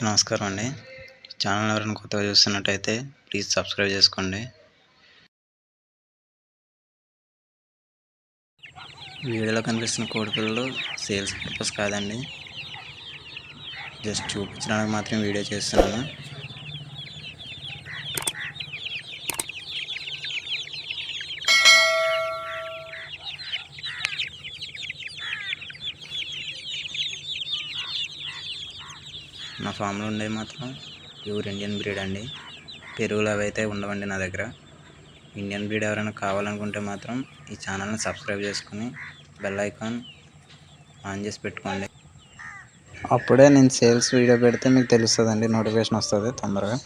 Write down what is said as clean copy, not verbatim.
అందరికీ నమస్కారం అండి. ఛానల్ ఎవరైనా కొత్తగా చూస్తున్నట్టయితే ప్లీజ్ సబ్స్క్రైబ్ చేసుకోండి. వీడియోలో కనిపిస్తున్న కోడిపిల్లలు సేల్స్ పర్పస్ కాదండి, జస్ట్ చూపించడానికి మాత్రం వీడియో చేస్తున్నాను. నా ఫామ్లో ఉండేవి మాత్రం ప్యూర్ ఇండియన్ బ్రీడ్ అండి. పెరుగులు అవి అయితే ఉండవండి నా దగ్గర. ఇండియన్ బ్రీడ్ ఎవరైనా కావాలనుకుంటే మాత్రం ఈ ఛానల్ని సబ్స్క్రైబ్ చేసుకుని బెల్ ఐకాన్ ఆన్ చేసి పెట్టుకోండి. అప్పుడే నేను సేల్స్ వీడియో పెడితే మీకు తెలుస్తుందండి, నోటిఫికేషన్ వస్తుంది తొందరగా.